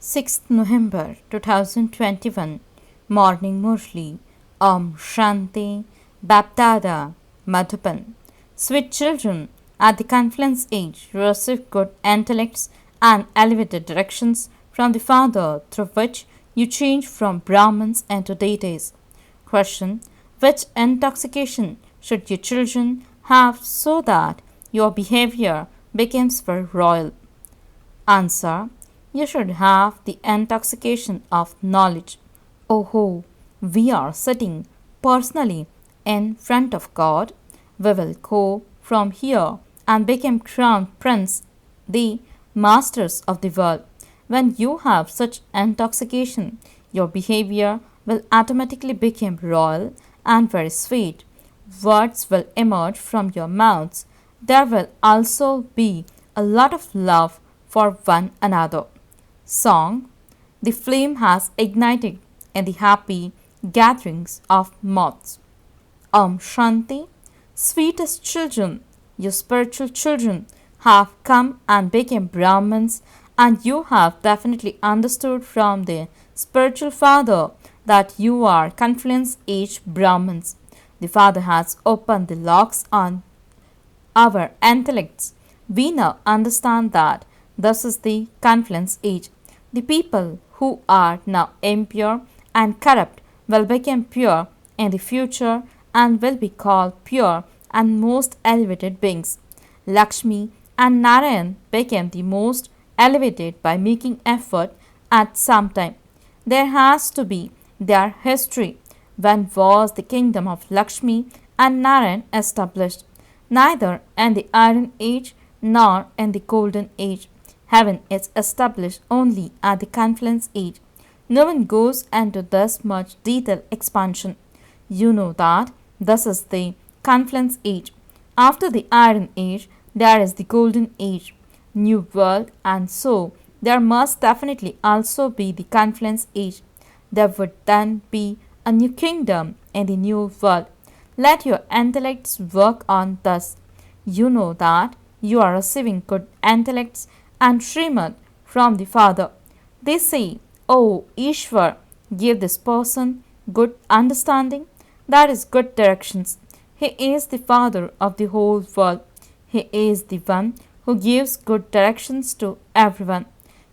6th November 2021 Morning Murli Om Shanti BapDada Madhupan. Sweet children, at the confluence age, receive good intellects and elevated directions from the Father, through which you change from Brahmins into deities. Question: which intoxication should your children have so that your behavior becomes for royal? Answer: you should have the intoxication of knowledge. Oh, we are sitting personally in front of God. We will go from here and become crowned prince, the masters of the world. When you have such intoxication, your behavior will automatically become royal and very sweet. Words will emerge from your mouths. There will also be a lot of love for one another. Song: the flame has ignited in the happy gatherings of moths. Om Shanti. Sweetest children, your spiritual children have come and become Brahmins, and you have definitely understood from their spiritual father that you are confluence age Brahmins. The Father has opened the locks on our intellects. We now understand that this is the confluence age. The people who are now impure and corrupt will become pure in the future and will be called pure and most elevated beings. Lakshmi and Narayan became the most elevated by making effort at some time. There has to be their history. When was the kingdom of Lakshmi and Narayan established? Neither in the Iron Age nor in the Golden Age. Heaven is established only at the confluence age. No one goes into this much detailed expansion. You know that this is the confluence age. After the Iron Age, there is the Golden Age, New World, and so there must definitely also be the confluence age. There would then be a new kingdom in the New World. Let your intellects work on this. You know that you are receiving good intellects and Srimad from the Father. They say, "Oh, Ishwar, give this person good understanding." That is good directions. He is the Father of the whole world. He is the one who gives good directions to everyone.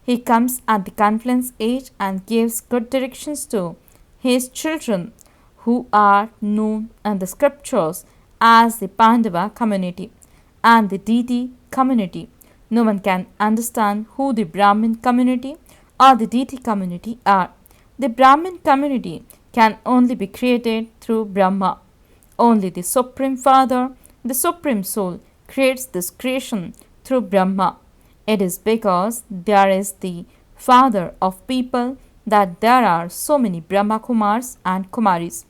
He comes at the confluence age and gives good directions to his children, who are known in the scriptures as the Pandava community and the deity community. No one can understand who the Brahmin community or the deity community are. The Brahmin community can only be created through Brahma. Only the Supreme Father, the Supreme Soul, creates this creation through Brahma. It is because there is the Father of people that there are so many Brahma Kumaris and Kumaris.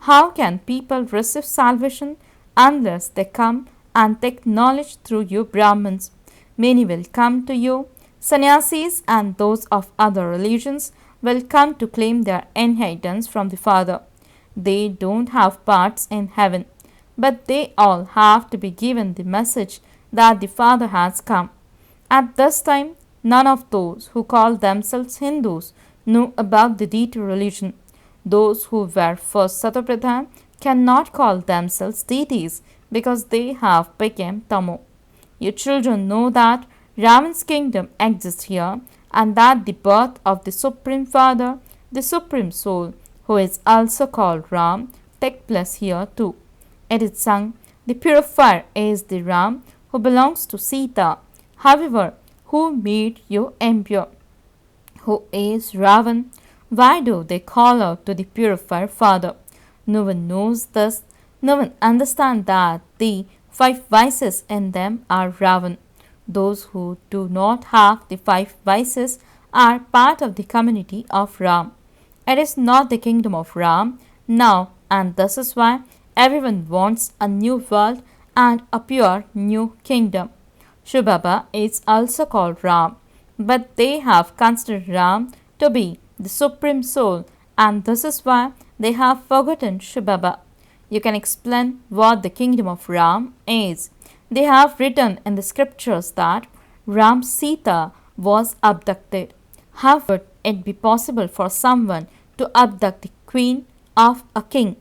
How can people receive salvation unless they come and take knowledge through you Brahmins? Many will come to you. Sannyasis and those of other religions will come to claim their inheritance from the Father. They don't have parts in heaven, but they all have to be given the message that the Father has come. At this time, none of those who call themselves Hindus know about the deity religion. Those who were first Satapradhan cannot call themselves deities because they have become Tamo. Your children know that Raman's kingdom exists here and that the birth of the Supreme Father, the Supreme Soul, who is also called Ram, take place here too. It is sung, the purifier is the Ram who belongs to Sita. However, who made you impure? Who is Ravan? Why do they call out to the purifier Father? No one knows this. No one understands that the 5 vices in them are Ravan. Those who do not have the 5 vices are part of the community of Ram. It is not the kingdom of Ram now, and this is why everyone wants a new world and a pure new kingdom. Shivbaba is also called Ram, but they have considered Ram to be the Supreme Soul, and this is why they have forgotten Shivbaba. You can explain what the kingdom of Ram is. They have written in the scriptures that Ram Sita was abducted. How would it be possible for someone to abduct the queen of a king?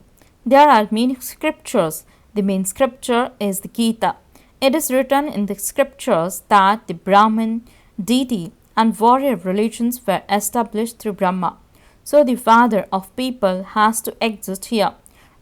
There are many scriptures. The main scripture is the Gita. It is written in the scriptures that the Brahmin, deity, and warrior religions were established through Brahma. So the father of people has to exist here.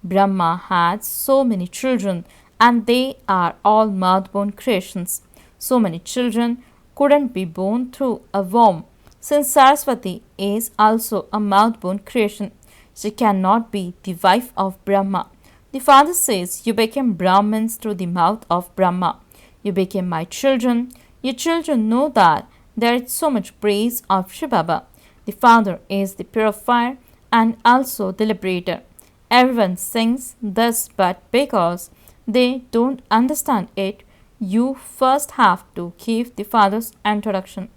Brahma had so many children and they are all mouth-born creations. So many children couldn't be born through a womb. Since Saraswati is also a mouth-born creation, she cannot be the wife of Brahma. The father says, "You became Brahmins through the mouth of Brahma. You became my children. Your children know that there is so much praise of shivbaba. The father is the purifier and also the liberator. Everyone sings this, but because they don't understand it, you first have to give the father's introduction.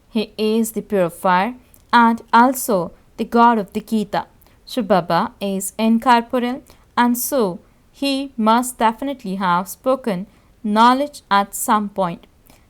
He is the purifier and also the god of the Gita. Shivbaba is incorporeal and so he must definitely have spoken knowledge at some point.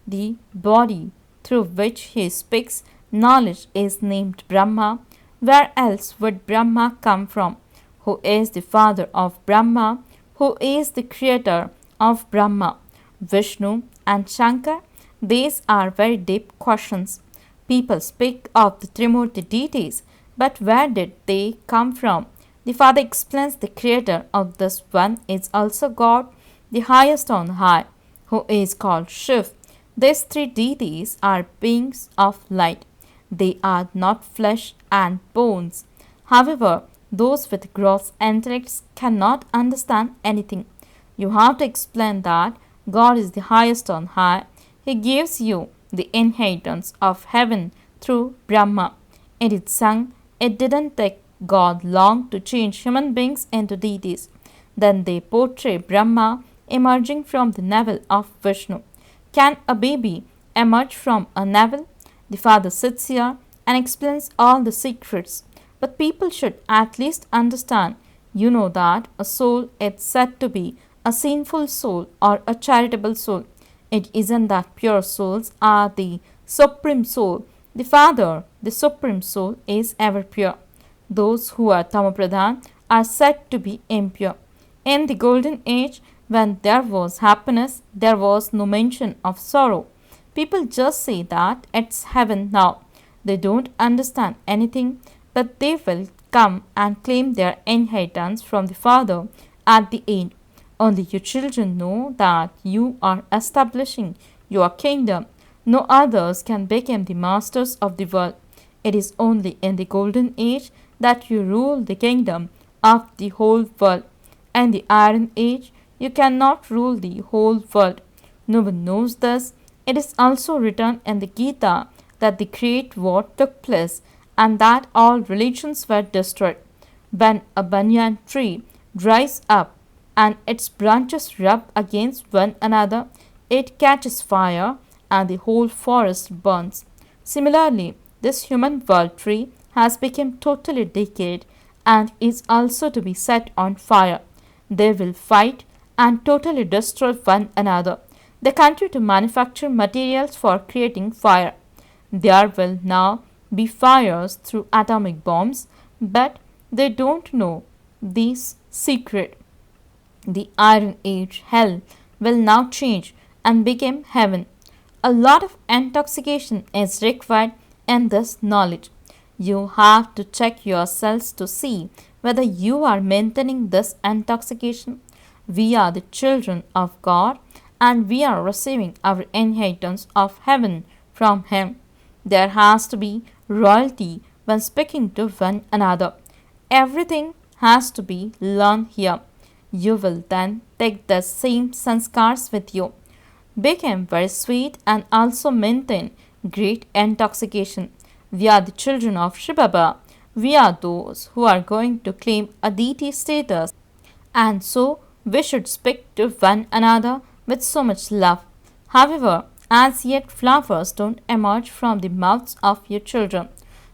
The body through which he speaks knowledge is named Brahma. Where else would Brahma come from? Who is the father of Brahma? Who is the creator of Brahma? Vishnu and Shankar? These are very deep questions. People speak of the Trimurti deities, but where did they come from? The father explains the creator of this one is also God, the highest on high, who is called Shiv. These three deities are beings of light. They are not flesh and bones. However, those with gross intellects cannot understand anything. You have to explain that God is the highest on high. He gives you the inheritance of heaven through Brahma. In its sung, it didn't take God long to change human beings into deities. Then they portray Brahma emerging from the navel of Vishnu. Can a baby emerge from a navel? The father sits here and explains all the secrets. But people should at least understand, you know that a soul is said to be a sinful soul or a charitable soul. It isn't that pure souls are the supreme soul. The Father, the supreme soul, is ever pure. Those who are tamopradhan are said to be impure. In the golden age, when there was happiness, there was no mention of sorrow. People just say that it's heaven now. They don't understand anything, but they will come and claim their inheritance from the Father at the end. Only your children know that you are establishing your kingdom. No others can become the masters of the world. It is only in the golden age that you rule the kingdom of the whole world. In the iron age, you cannot rule the whole world. No one knows this. It is also written in the Gita that the great war took place and that all religions were destroyed. When a banyan tree dries up and its branches rub against one another, it catches fire and the whole forest burns. Similarly, this human world tree has become totally decayed and is also to be set on fire. They will fight and totally destroy one another. They continue to manufacture materials for creating fire. There will now be fires through atomic bombs, but they don't know this secret. The Iron Age hell will now change and become heaven. A lot of intoxication is required in this knowledge. You have to check yourselves to see whether you are maintaining this intoxication. We are the children of God and we are receiving our inheritance of heaven from Him. There has to be royalty when speaking to one another. Everything has to be learned here. You will then take the same sanskars with you, become very sweet and also maintain great intoxication. We are the children of shivbaba. We are those who are going to claim a deity status, and so we should speak to one another with so much love. However, as yet flowers don't emerge from the mouths of your children.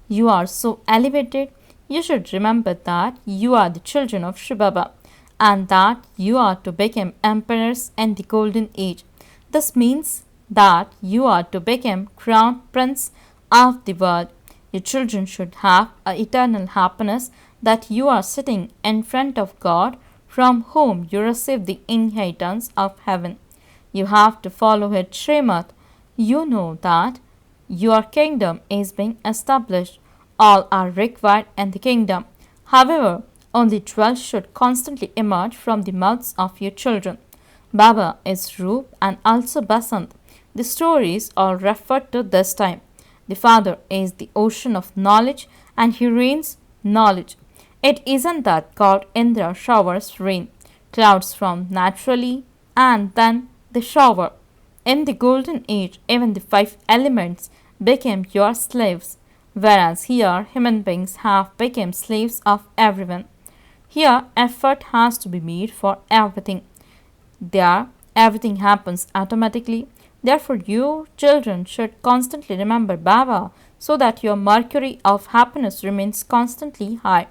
You are so elevated, you should remember that you are the children of shivbaba and that you are to become emperors in the golden age. This means that you are to become crown prince of the world. Your children should have a eternal happiness that you are sitting in front of God, from whom you receive the inheritance of heaven. You have to follow His Srimad. You know that your kingdom is being established. All are required in the kingdom. However, only jewels should constantly emerge from the mouths of your children. Baba is Roop and also Basant. The stories are referred to this time. The Father is the ocean of knowledge and he rains knowledge. It isn't that God Indra showers rain, clouds from naturally, and then they shower. In the golden age, even the five elements became your slaves, whereas here human beings have become slaves of everyone. Here effort has to be made for everything. There everything happens automatically. Therefore, you children should constantly remember Baba so that your mercury of happiness remains constantly high.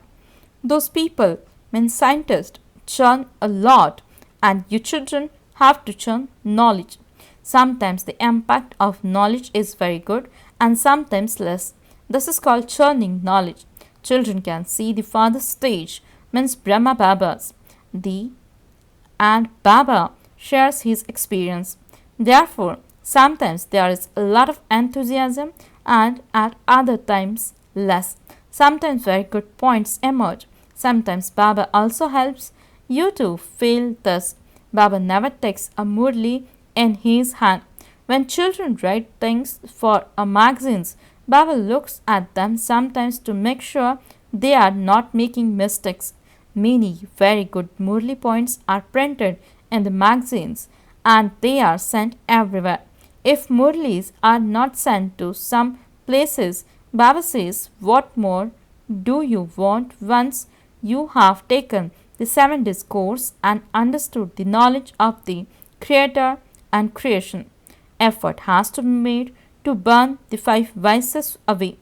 Those people, mean scientists, churn a lot, and you children have to churn knowledge. Sometimes the impact of knowledge is very good and sometimes less. This is called churning knowledge. Children can see the farthest stage, means Brahma Babas. The and Baba shares his experience. Therefore, sometimes there is a lot of enthusiasm and at other times less. Sometimes very good points emerge. Sometimes Baba also helps you to feel this. Baba never takes a Murli in his hand. When children write things for a magazines, Baba looks at them sometimes to make sure they are not making mistakes. Many very good Murli points are printed in the magazines and they are sent everywhere. If Murlis are not sent to some places, Baba says, what more do you want once you have taken the 7 days course and understood the knowledge of the Creator and creation? Effort has to be made to burn the 5 vices away.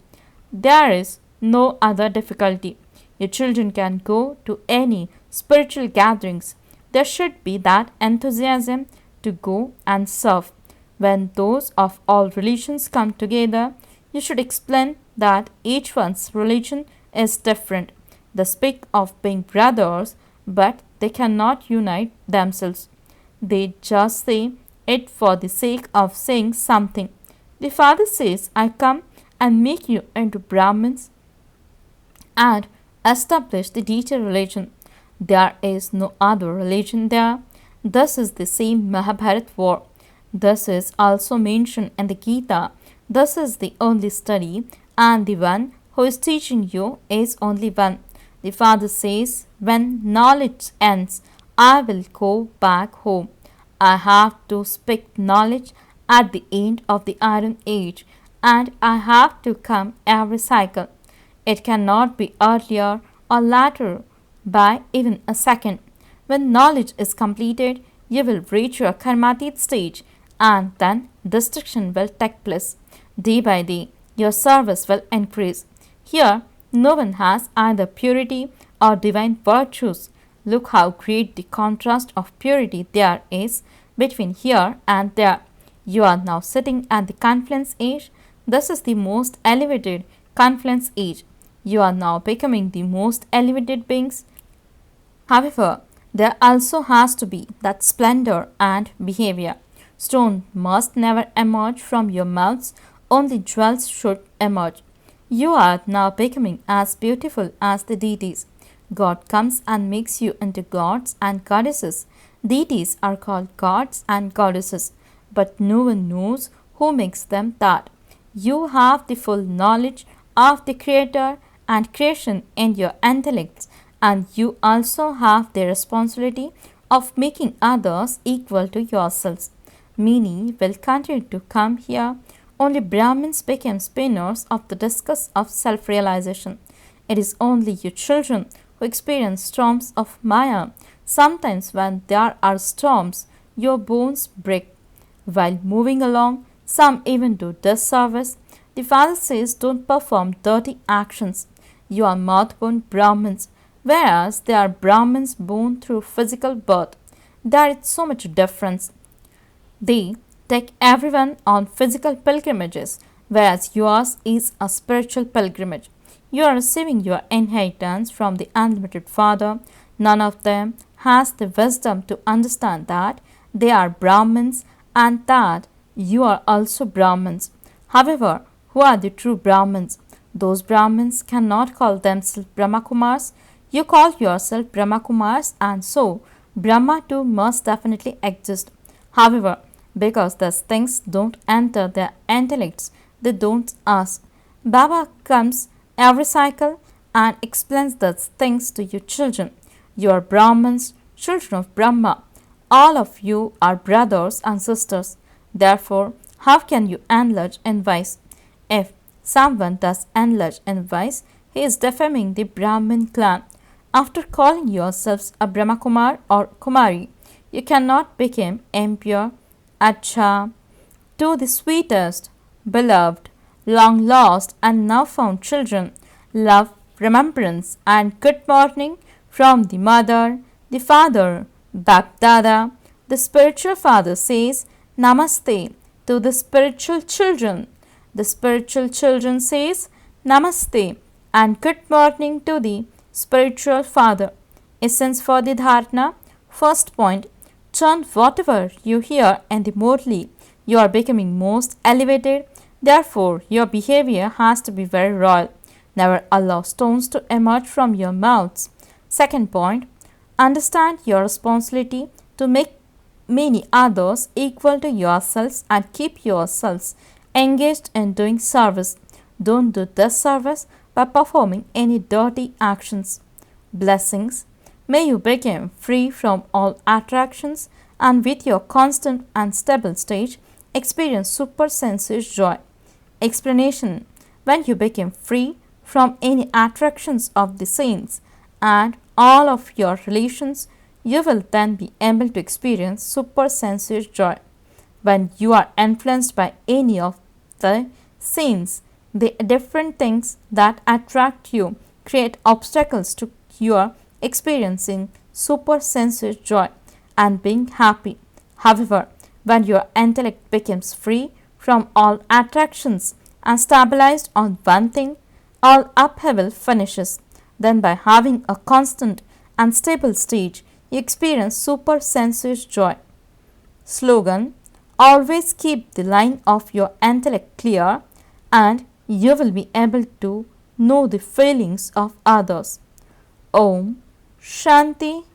There is no other difficulty. Your children can go to any spiritual gatherings. There should be that enthusiasm to go and serve. When those of all religions come together, you should explain that each one's religion is different. They speak of being brothers, but they cannot unite themselves. They just say it for the sake of saying something. The Father says, I come and make you into Brahmins and establish the deity religion. There is no other religion there. This is the same Mahabharat war. This is also mentioned in the Gita. This is the only study, and the one who is teaching you is only one. The Father says, when knowledge ends, I will go back home. I have to speak knowledge at the end of the Iron Age, and I have to come every cycle. It cannot be earlier or later by even a second. When knowledge is completed, you will reach your karmatit stage, and then destruction will take place. Day by day, your service will increase. Here, no one has either purity or divine virtues. Look how great the contrast of purity there is between here and there. You are now sitting at the confluence age. This is the most elevated confluence age. You are now becoming the most elevated beings. However, there also has to be that splendor and behavior. Stone must never emerge from your mouths, only jewels should emerge. You are now becoming as beautiful as the deities. God comes and makes you into gods and goddesses. Deities are called gods and goddesses, but no one knows who makes them that. You have the full knowledge of the Creator and creation in your intellects, and you also have the responsibility of making others equal to yourselves. Many will continue to come here. Only Brahmins became spinners of the discus of self-realization. It is only you children who experience storms of Maya. Sometimes when there are storms, your bones break. While moving along, some even do disservice. The Father says don't perform dirty actions. You are mouth-born Brahmins, whereas they are Brahmins born through physical birth. There is so much difference. They take everyone on physical pilgrimages, whereas yours is a spiritual pilgrimage. You are receiving your inheritance from the unlimited Father. None of them has the wisdom to understand that they are Brahmins and that you are also Brahmins. However, who are the true Brahmins? Those Brahmins cannot call themselves Brahma Kumaris. You call yourself Brahma Kumaris, and so Brahma too must definitely exist. However, because these things don't enter their intellects, they don't ask. Baba comes every cycle and explains these things to you children. You are Brahmins, children of Brahma. All of you are brothers and sisters. Therefore, how can you enlarge in vice? If someone does enlarge in vice, he is defaming the Brahmin clan. After calling yourselves a Brahma Kumar or Kumari, you cannot become impure, Acha, to the sweetest, beloved, long lost and now found children. Love, remembrance, and good morning from the mother, the father, BapDada. The spiritual father says Namaste to the spiritual children. The spiritual children says Namaste and good morning to the spiritual father. Essence for the dharana. First point, chant whatever you hear in the Murli. You are becoming most elevated. Therefore, your behavior has to be very royal. Never allow stones to emerge from your mouths. Second point, understand your responsibility to make many others equal to yourselves and keep yourselves engaged in doing service. Don't do this service by performing any dirty actions. Blessings. May you become free from all attractions and with your constant and stable state experience supersensuous joy. Explanation. When you become free from any attractions of the saints and all of your relations, you will then be able to experience supersensuous joy. When you are influenced by any of the saints, the different things that attract you create obstacles to your experiencing supersensuous joy and being happy. However, when your intellect becomes free from all attractions and stabilized on one thing, all upheaval finishes. Then by having a constant and stable stage, you experience supersensuous joy. Slogan. Always keep the line of your intellect clear and you will be able to know the feelings of others. Om Shanti